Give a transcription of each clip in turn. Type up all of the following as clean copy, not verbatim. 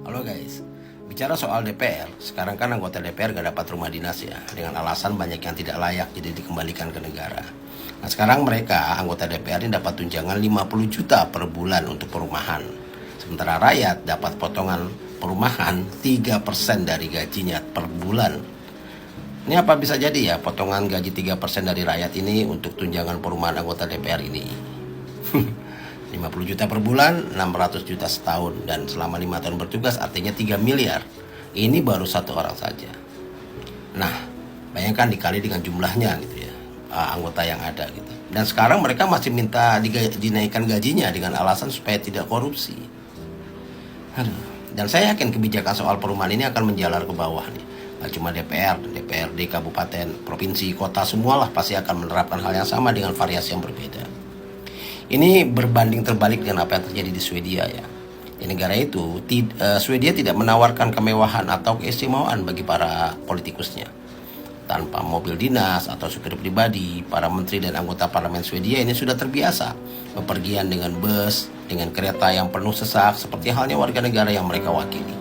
Halo guys, bicara soal DPR, sekarang kan anggota DPR gak dapat rumah dinas ya, dengan alasan banyak yang tidak layak jadi dikembalikan ke negara. Nah sekarang mereka, anggota DPR ini dapat tunjangan 50 juta per bulan untuk perumahan. Sementara rakyat dapat potongan perumahan 3% dari gajinya per bulan. Ini apa bisa jadi ya, potongan gaji 3% dari rakyat ini untuk tunjangan perumahan anggota DPR ini. 50 juta per bulan, 600 juta setahun, dan selama 5 tahun bertugas artinya 3 miliar. Ini baru satu orang saja. Nah, bayangkan dikali dengan jumlahnya gitu ya, anggota yang ada gitu. Dan sekarang mereka masih minta dinaikkan gajinya dengan alasan supaya tidak korupsi. Aduh. Dan saya yakin kebijakan soal perumahan ini akan menjalar ke bawah nih. Gak cuma DPR, DPRD, kabupaten, provinsi, kota, semualah pasti akan menerapkan hal yang sama dengan variasi yang berbeda. Ini berbanding terbalik dengan apa yang terjadi di Swedia ya. Di negara itu, Swedia tidak menawarkan kemewahan atau keistimewaan bagi para politikusnya. Tanpa mobil dinas atau supir pribadi, para menteri dan anggota parlemen Swedia ini sudah terbiasa bepergian dengan bus, dengan kereta yang penuh sesak seperti halnya warga negara yang mereka wakili.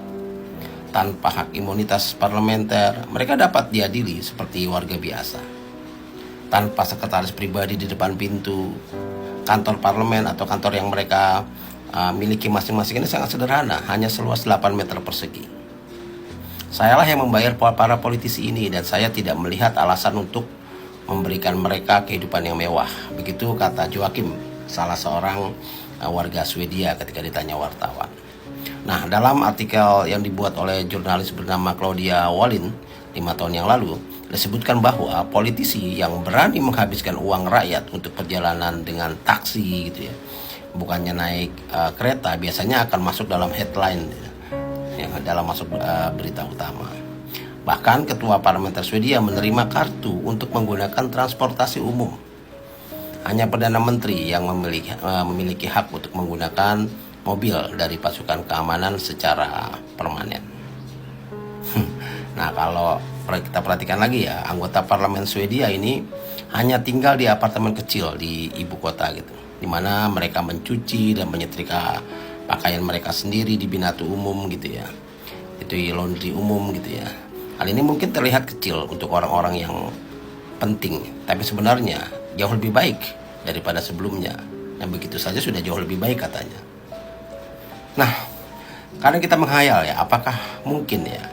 Tanpa hak imunitas parlementer, mereka dapat diadili seperti warga biasa. Tanpa sekretaris pribadi di depan pintu, kantor parlemen atau kantor yang mereka miliki masing-masing ini sangat sederhana, hanya seluas 8 meter persegi. Sayalah yang membayar para politisi ini dan saya tidak melihat alasan untuk memberikan mereka kehidupan yang mewah. Begitu kata Joakim, salah seorang warga Swedia ketika ditanya wartawan. Nah, dalam artikel yang dibuat oleh jurnalis bernama Claudia Wallin 5 tahun yang lalu, disebutkan bahwa politisi yang berani menghabiskan uang rakyat untuk perjalanan dengan taksi gitu ya, bukannya naik kereta, biasanya akan masuk dalam headline yang dalam masuk berita utama. Bahkan ketua parlementer Swedia menerima kartu untuk menggunakan transportasi umum. Hanya Perdana Menteri yang memiliki hak untuk menggunakan mobil dari pasukan keamanan secara permanen. Nah, kalau kita perhatikan lagi ya, anggota parlemen Swedia ini hanya tinggal di apartemen kecil di ibu kota gitu, di mana mereka mencuci dan menyetrika pakaian mereka sendiri di binatu umum gitu ya, itu laundry umum gitu ya. Hal ini mungkin terlihat kecil untuk orang-orang yang penting, tapi sebenarnya jauh lebih baik daripada sebelumnya, yang begitu saja sudah jauh lebih baik katanya. Nah, kadang kita menghayal ya, apakah mungkin ya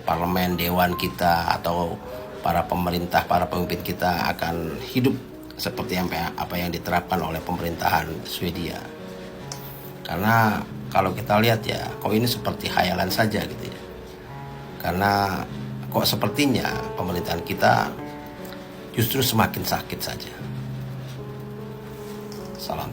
parlemen, dewan kita, atau para pemerintah, para pemimpin kita akan hidup seperti apa yang diterapkan oleh pemerintahan Swedia. Karena kalau kita lihat ya, kok ini seperti khayalan saja gitu ya. Karena kok sepertinya pemerintahan kita justru semakin sakit saja. Salam.